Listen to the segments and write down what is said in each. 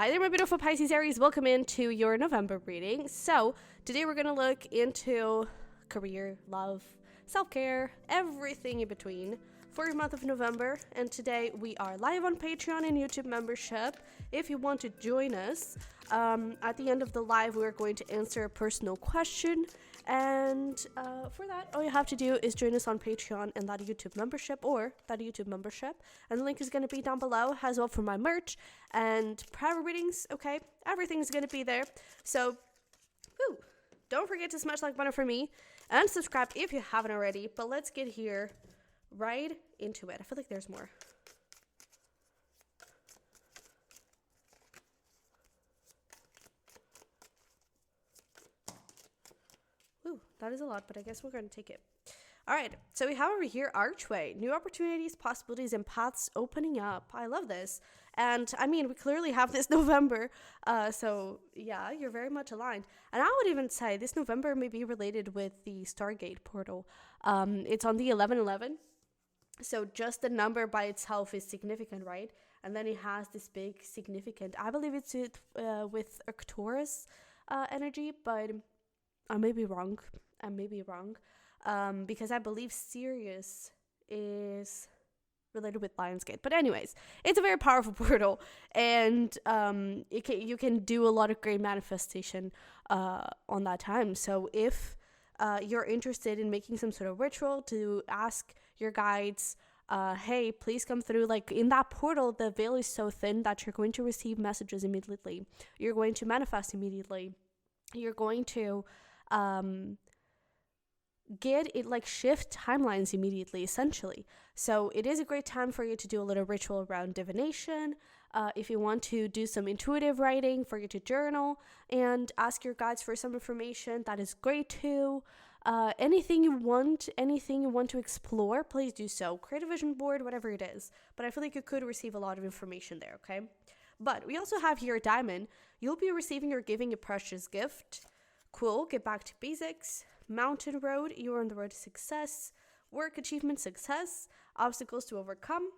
Hi there, my beautiful Pisces Aries. Welcome into your November reading. So today we're going to look into career, love, self-care, everything in between for your month of November. And today we are live on Patreon and YouTube membership. If you want to join us, at the end of the live, we're going to answer a personal question. And for that, all you have to do is join us on Patreon and that YouTube membership. And the link is going to be down below as well for my merch and private readings. Okay, everything's going to be there. So, don't forget to smash like button for me and subscribe if you haven't already. But let's get here right into it. I feel like there's more. Ooh, that is a lot, but I guess we're going to take it. All right, so we have over here Archway. New opportunities, possibilities, and paths opening up. I love this. And, I mean, we clearly have this November. So, yeah, you're very much aligned. And I would even say this November may be related with the Stargate portal. It's on the 1111. So just the number by itself is significant, right? And then it has this big significant. I believe it's with Taurus energy, but I may be wrong. Because I believe Sirius is related with Lionsgate. But anyways, it's a very powerful portal, and you can do a lot of great manifestation on that time. So if you're interested in making some sort of ritual to ask your guides, hey, please come through. Like in that portal, the veil is so thin that you're going to receive messages immediately. You're going to manifest immediately. You're going to shift timelines immediately, essentially. So it is a great time for you to do a little ritual around divination. If you want to do some intuitive writing, for you to journal and ask your guides for some information, that is great too. Anything you want to explore, please do so. Create a vision board, whatever it is. But I feel like you could receive a lot of information there, okay? But we also have here Diamond. You'll be receiving or giving a precious gift. Cool. Get back to basics. Mountain Road. You're on the road to success. Work achievement, success. Obstacles to overcome.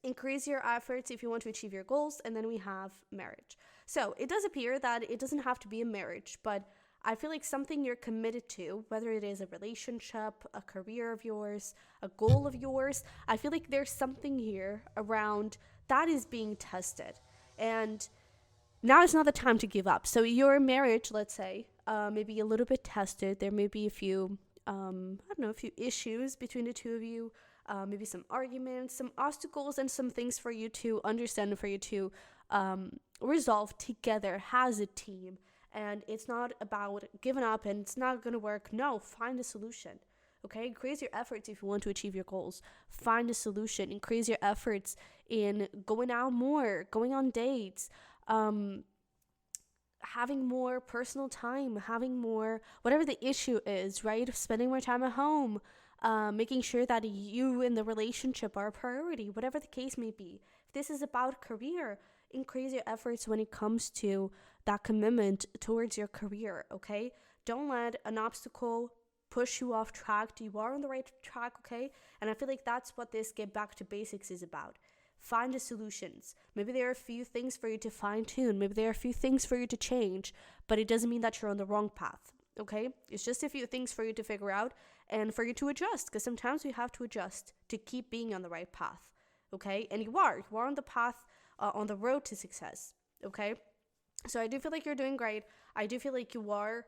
Increase your efforts if you want to achieve your goals. And then we have marriage. So it does appear that it doesn't have to be a marriage, but I feel like something you're committed to, whether it is a relationship, a career of yours, a goal of yours, I feel like there's something here around that is being tested. And now is not the time to give up. So your marriage, let's say, may be a little bit tested. There may be a few, a few issues between the two of you, maybe some arguments, some obstacles, and some things for you to understand, for you to resolve together as a team. And it's not about giving up and it's not going to work. No, find a solution. Okay, increase your efforts if you want to achieve your goals. Find a solution. Increase your efforts in going out more, going on dates, having more personal time, having more, whatever the issue is, right? Spending more time at home, making sure that you and the relationship are a priority, whatever the case may be. If this is about career, increase your efforts when it comes to that commitment towards your career, okay? Don't let an obstacle push you off track. You are on the right track, okay? And I feel like that's what this Get Back to Basics is about. Find the solutions. Maybe there are a few things for you to fine tune. Maybe there are a few things for you to change, but it doesn't mean that you're on the wrong path, okay? It's just a few things for you to figure out and for you to adjust, because sometimes you have to adjust to keep being on the right path, okay? And you are on the path, on the road to success, okay? So I do feel like you're doing great. I do feel like you are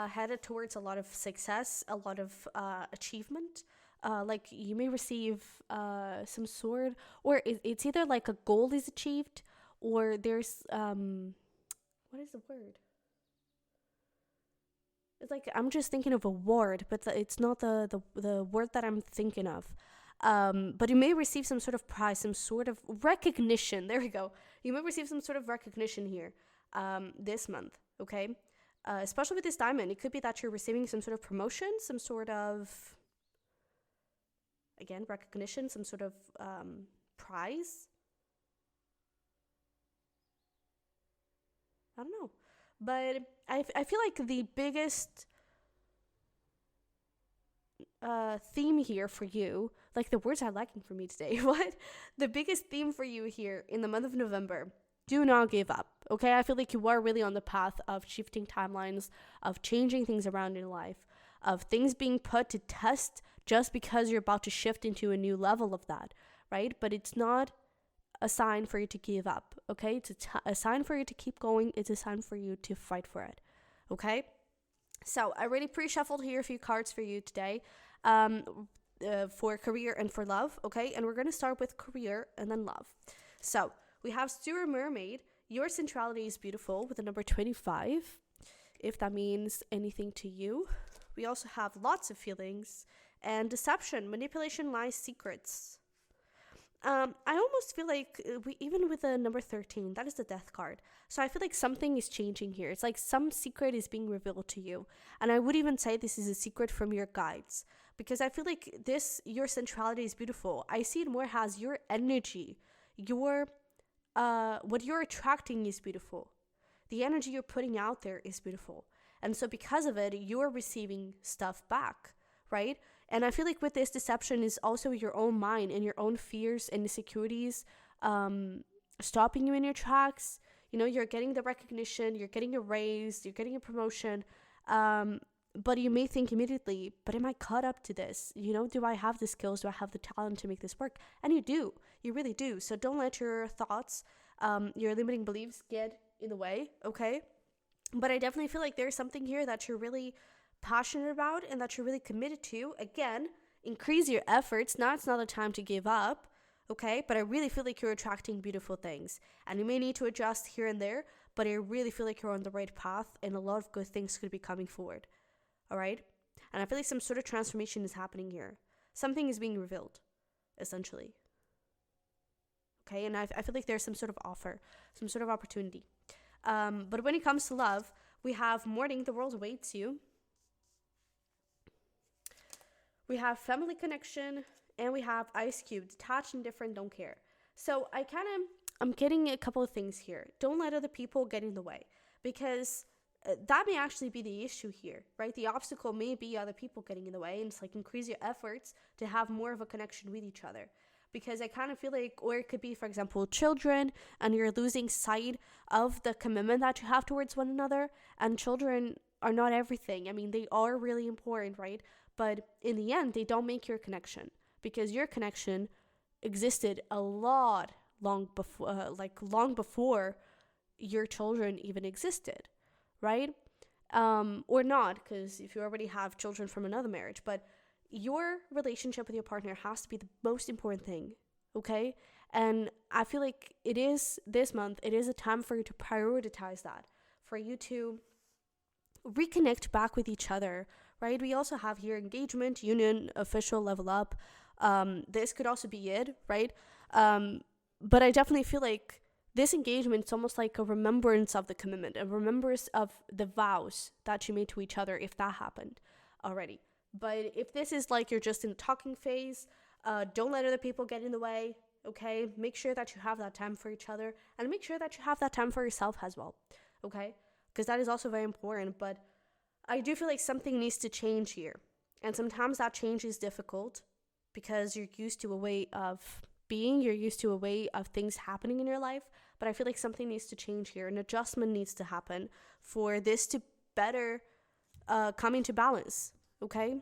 headed towards a lot of success, a lot of achievement. Like you may receive some sort, or it's either like a goal is achieved, or there's what is the word? It's like I'm just thinking of a word, but it's not the word that I'm thinking of. But you may receive some sort of prize, some sort of recognition. There we go. You may receive some sort of recognition here this month, okay? Especially with this Diamond, it could be that you're receiving some sort of promotion, some sort of, again, recognition, some sort of prize. I don't know. But I feel like the biggest theme here for you, like the words are lacking for me today, what? The biggest theme for you here in the month of November, do not give up. up. Okay, I feel like you are really on the path of shifting timelines, of changing things around in life, of things being put to test just because you're about to shift into a new level of that, right? But it's not a sign for you to give up, okay? It's a sign for you to keep going. It's a sign for you to fight for it, okay? So I already pre-shuffled here a few cards for you today, for career and for love, okay? And we're going to start with career and then love. So we have Sewer Mermaid. Your sensuality is beautiful with the number 25, if that means anything to you. We also have lots of feelings and deception, manipulation, lies, secrets. I almost feel like even with the number 13, that is the death card. So I feel like something is changing here. It's like some secret is being revealed to you. And I would even say this is a secret from your guides, because I feel like your sensuality is beautiful. I see it more as your energy, what you're attracting is beautiful. The energy you're putting out there is beautiful. And so because of it, you're receiving stuff back, right? And I feel like with this, deception is also your own mind and your own fears and insecurities stopping you in your tracks. You know, you're getting the recognition, you're getting a raise, you're getting a promotion, but you may think immediately, but am I caught up to this? You know, do I have the skills? Do I have the talent to make this work? And you do. You really do. So don't let your thoughts, your limiting beliefs get in the way, okay? But I definitely feel like there's something here that you're really passionate about and that you're really committed to. Again, increase your efforts. Now it's not a time to give up, okay? But I really feel like you're attracting beautiful things. And you may need to adjust here and there, but I really feel like you're on the right path and a lot of good things could be coming forward, all right? And I feel like some sort of transformation is happening here. Something is being revealed, essentially. Okay, and I feel like there's some sort of offer, some sort of opportunity. But when it comes to love, we have Morning, the world awaits you. We have family connection, and we have Ice Cube, detached, indifferent, don't care. So I'm getting a couple of things here. Don't let other people get in the way, because that may actually be the issue here, right? The obstacle may be other people getting in the way, and it's like increase your efforts to have more of a connection with each other. Because I kind of feel like, or it could be, for example, children, and you're losing sight of the commitment that you have towards one another. And children are not everything. I mean, they are really important, right? But in the end, they don't make your connection, because your connection existed a lot long before your children even existed, right? Or not, because if you already have children from another marriage, but your relationship with your partner has to be the most important thing, okay? And I feel like it is this month, it is a time for you to prioritize that, for you to reconnect back with each other, right? We also have here engagement, union, official, level up. This could also be it, right? But I definitely feel like this engagement is almost like a remembrance of the commitment, a remembrance of the vows that you made to each other, if that happened already. But if this is like you're just in the talking phase, don't let other people get in the way, okay? Make sure that you have that time for each other, and make sure that you have that time for yourself as well, okay? Because that is also very important. But I do feel like something needs to change here. And sometimes that change is difficult because you're used to a way of being, you're used to a way of things happening in your life. But I feel like something needs to change here. An adjustment needs to happen for this to better come into balance. Okay?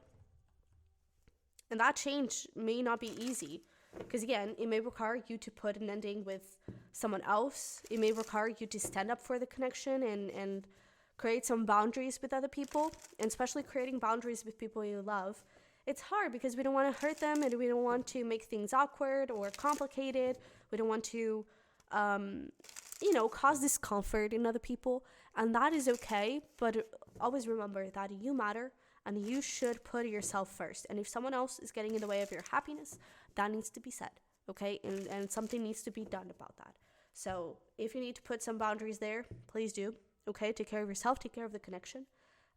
And that change may not be easy, because again, it may require you to put an ending with someone else. It may require you to stand up for the connection and create some boundaries with other people, and especially creating boundaries with people you love. It's hard because we don't want to hurt them, and we don't want to make things awkward or complicated. We don't want to, cause discomfort in other people, and that is okay. But always remember that you matter, and you should put yourself first. And if someone else is getting in the way of your happiness, that needs to be said, okay? And something needs to be done about that. So if you need to put some boundaries there, please do, okay? Take care of yourself, take care of the connection.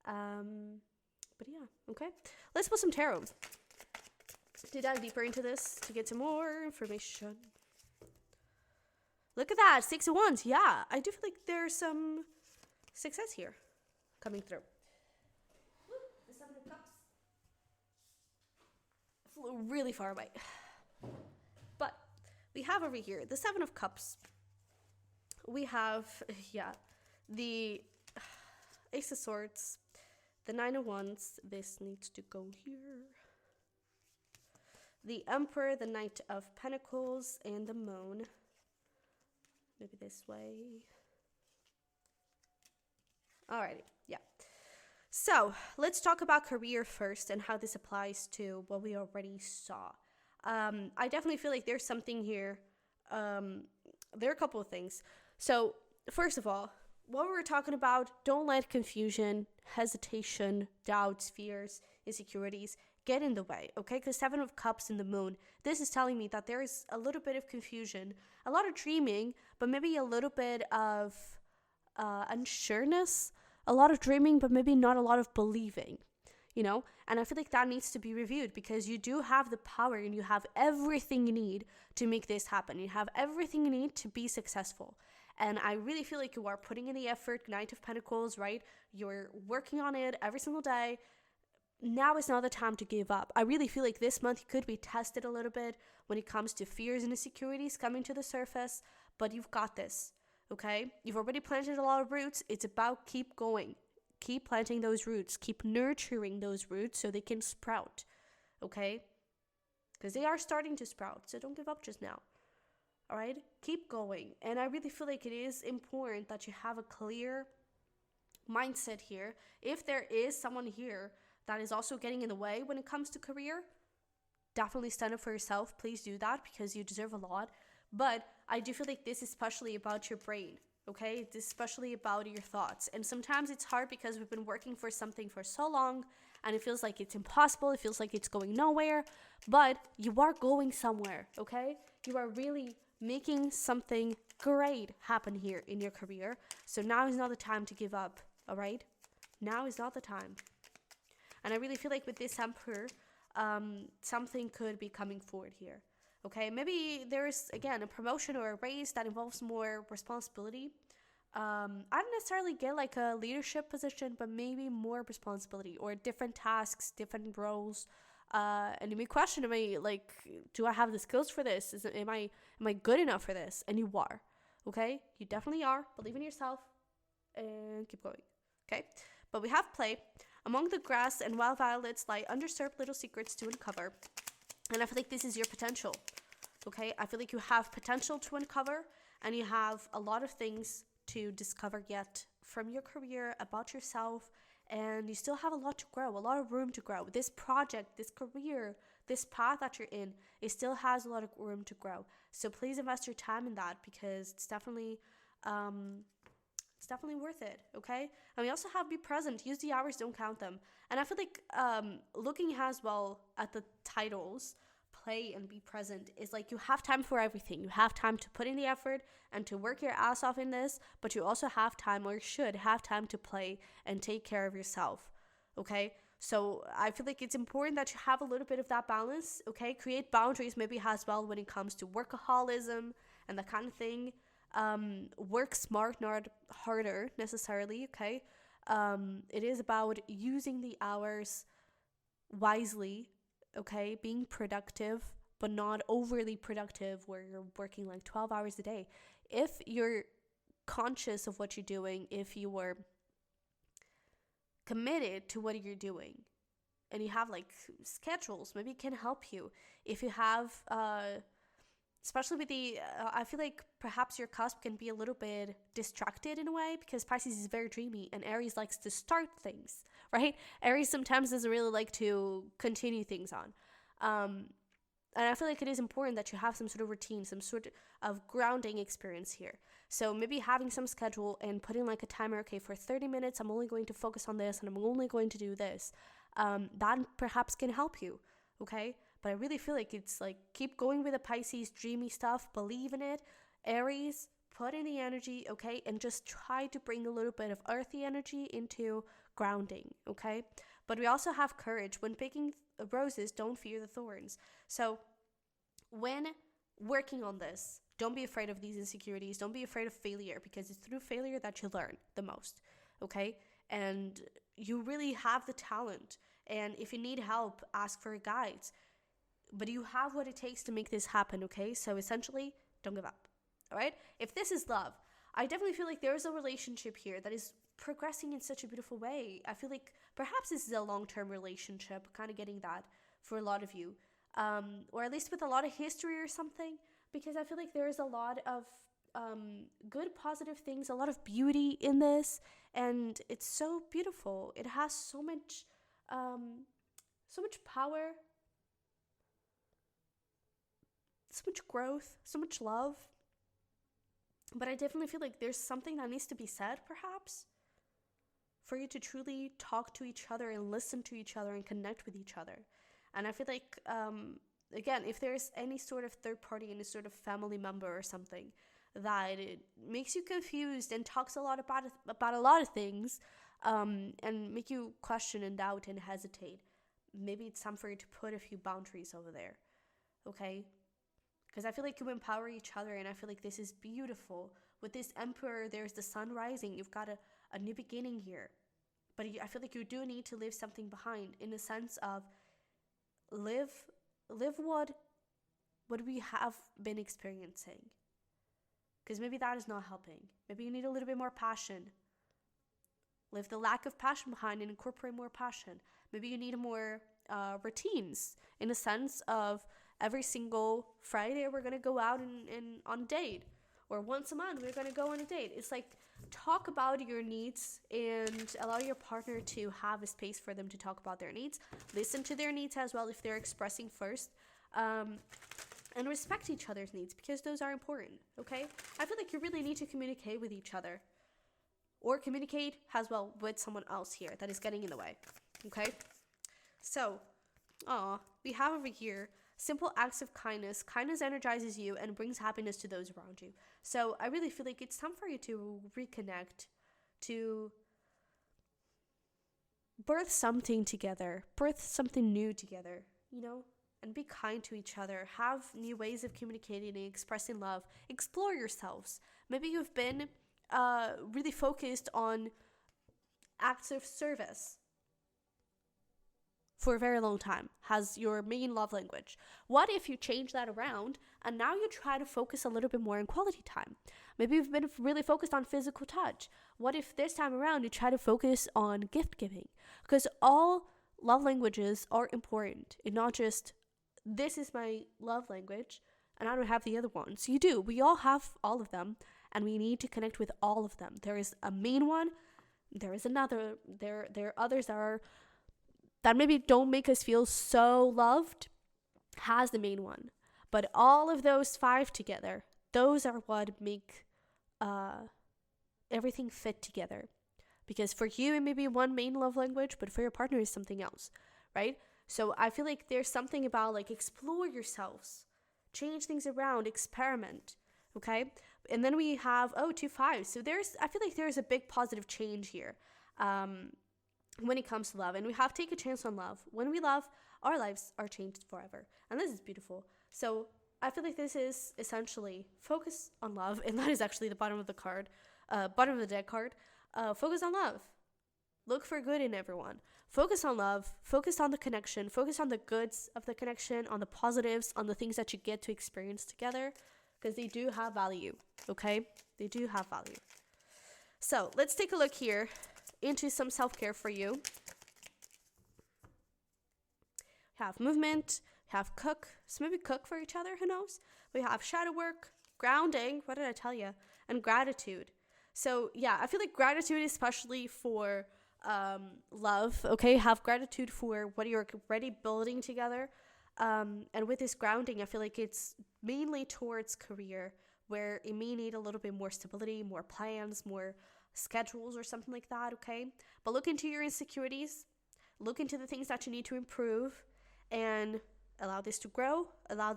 But yeah, okay? Let's put some tarot to dive deeper into this, to get some more information. Look at that, 6 of Wands. Yeah, I do feel like there's some success here coming through. The 7 of Cups flew really far away. But we have over here the 7 of Cups. we have, the Ace of Swords, the Nine of Wands. This needs to go here. The Emperor, the Knight of Pentacles, and the Moon. Maybe this way. Alrighty, yeah. So let's talk about career first and how this applies to what we already saw. I definitely feel like there's something here. There are a couple of things. So first of all, what we were talking about, don't let confusion, hesitation, doubts, fears, insecurities get in the way, okay? Because Seven of Cups in the Moon, this is telling me that there is a little bit of confusion, a lot of dreaming, but maybe a little bit of unsureness, a lot of dreaming, but maybe not a lot of believing, you know? And I feel like that needs to be reviewed, because you do have the power and you have everything you need to make this happen. You have everything you need to be successful. And I really feel like you are putting in the effort. Knight of Pentacles, right? You're working on it every single day. Now is not the time to give up. I really feel like this month you could be tested a little bit when it comes to fears and insecurities coming to the surface, but you've got this, okay? You've already planted a lot of roots. It's about keep going. Keep planting those roots. Keep nurturing those roots so they can sprout, okay? Because they are starting to sprout, so don't give up just now. All right, keep going. And I really feel like it is important that you have a clear mindset here. If there is someone here that is also getting in the way when it comes to career, definitely stand up for yourself. Please do that, because you deserve a lot. But I do feel like this is especially about your brain, okay? This is especially about your thoughts. And sometimes it's hard because we've been working for something for so long and it feels like it's impossible. It feels like it's going nowhere, but you are going somewhere, okay? You are really making something great happen here in your career. So now is not the time to give up, all right? Now is not the time. And I really feel like with this Emperor, something could be coming forward here, okay? Maybe there's, again, a promotion or a raise that involves more responsibility. I don't necessarily get like a leadership position, but maybe more responsibility or different tasks, different roles. And you may question, do I have the skills for this? Am I good enough for this? And you are, okay? You definitely are. Believe in yourself and keep going, okay? But we have play. Among the grass and wild violets lie undisturbed little secrets to uncover. And I feel like this is your potential, okay? I feel like you have potential to uncover, and you have a lot of things to discover yet from your career, about yourself, and you still have a lot to grow, a lot of room to grow. This project, this career, this path that you're in, it still has a lot of room to grow. So please invest your time in that, because it's definitely worth it, okay? And we also have be present. Use the hours, don't count them. And I feel like looking as well at the titles, play and be present, is like you have time for everything. You have time to put in the effort and to work your ass off in this, but you also have time, or should have time, to play and take care of yourself, okay? So I feel like it's important that you have a little bit of that balance, okay? Create boundaries maybe as well when it comes to workaholism and that kind of thing. Work smart, not harder necessarily, okay? It is about using the hours wisely, okay? Being productive, but not overly productive where you're working like 12 hours a day. If you're conscious of what you're doing, if you were committed to what you're doing, and you have like schedules, maybe it can help you. If you have, especially with the, I feel like perhaps your cusp can be a little bit distracted in a way, because Pisces is very dreamy and Aries likes to start things, right? Aries sometimes doesn't really like to continue things on. And I feel like it is important that you have some sort of routine, some sort of grounding experience here. So maybe having some schedule and putting like a timer, okay, for 30 minutes, I'm only going to focus on this and I'm only going to do this. That perhaps can help you, okay? But I really feel like it's like, keep going with the Pisces dreamy stuff, believe in it. Aries, put in the energy, okay? And just try to bring a little bit of earthy energy into grounding, okay? But we also have courage. When picking roses, don't fear the thorns. So when working on this, don't be afraid of these insecurities. Don't be afraid of failure, because it's through failure that you learn the most, okay? And you really have the talent. And if you need help, ask for guides. But you have what it takes to make this happen, okay? So essentially, don't give up, all right? If this is love, I definitely feel like there's a relationship here that is progressing in such a beautiful way. I feel like perhaps this is a long-term relationship, kind of getting that for a lot of you, or at least with a lot of history or something, because I feel like there is a lot of good, positive things, a lot of beauty in this, and it's so beautiful. It has so much power, so much growth, so much love. But I definitely feel like there's something that needs to be said, perhaps, for you to truly talk to each other and listen to each other and connect with each other. And I feel like, again, if there's any sort of third party, any sort of family member or something that it makes you confused and talks a lot about a lot of things, and make you question and doubt and hesitate, maybe it's time for you to put a few boundaries over there, okay? Because I feel like you empower each other, and I feel like this is beautiful. With this Emperor, there's the sun rising. You've got a new beginning here. But I feel like you do need to leave something behind, in the sense of live what we have been experiencing. Because maybe that is not helping. Maybe you need a little bit more passion. Leave the lack of passion behind and incorporate more passion. Maybe you need more routines, in the sense of every single Friday we're going to go out and on a date, or once a month we're going to go on a date. It's like, talk about your needs and allow your partner to have a space for them to talk about their needs. Listen to their needs as well if they're expressing first, and respect each other's needs, because those are important, okay? I feel like you really need to communicate with each other, or communicate as well with someone else here that is getting in the way, okay? So, we have over here, simple acts of kindness. Kindness energizes you and brings happiness to those around you. So I really feel like it's time for you to reconnect, to birth something together, birth something new together, you know, and be kind to each other. Have new ways of communicating and expressing love. Explore yourselves. Maybe you've been really focused on acts of service for a very long time, has your main love language. What if you change that around and now you try to focus a little bit more on quality time? Maybe you've been really focused on physical touch. What if this time around you try to focus on gift giving? Because all love languages are important, and not just, this is my love language and I don't have the other ones. You do. We all have all of them, and we need to connect with all of them. There is a main one, there is another, there are others that maybe don't make us feel so loved, has the main one. But all of those 5 together, those are what make everything fit together. Because for you, it may be one main love language, but for your partner, it's something else, right? So I feel like there's something about, like, explore yourselves, change things around, experiment, okay? And then we have 2 5s. So I feel like there's a big positive change here. When it comes to love, and we have to take a chance on love. When we love, our lives are changed forever, and this is beautiful. So I feel like this is essentially focus on love, and that is actually the bottom of the deck card. Focus on love. Look for good in everyone. Focus on love. Focus on the connection. Focus on the goods of the connection, on the positives, on the things that you get to experience together, because they do have value. Okay, they do have value. So let's take a look here into some self-care for you. Have movement, have cook, so maybe cook for each other, who knows? We have shadow work, grounding, what did I tell you? And gratitude. So yeah, I feel like gratitude, especially for love, okay? Have gratitude for what you're already building together. And with this grounding, I feel like it's mainly towards career, where it may need a little bit more stability, more plans, more schedules or something like that, okay? But look into your insecurities, look into the things that you need to improve, and allow this to grow, allow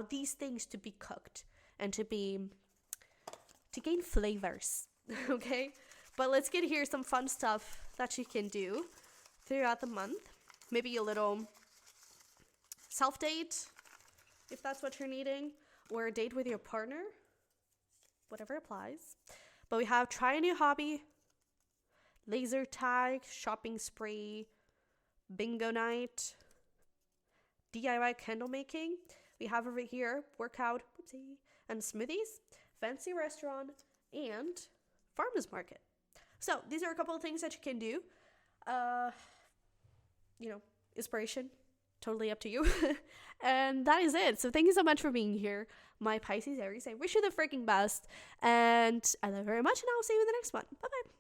these things to be cooked and to gain flavors, okay? But let's get here some fun stuff that you can do throughout the month. Maybe a little self-date, if that's what you're needing, or a date with your partner, whatever applies. But we have try a new hobby, laser tag, shopping spree, bingo night, DIY candle making. We have over here workout, and smoothies, fancy restaurant, and farmers market. So these are a couple of things that you can do. Inspiration, totally up to you. And that is it. So thank you so much for being here, my Pisces Aries. I wish you the freaking best, and I love you very much, and I'll see you in the next one. Bye bye.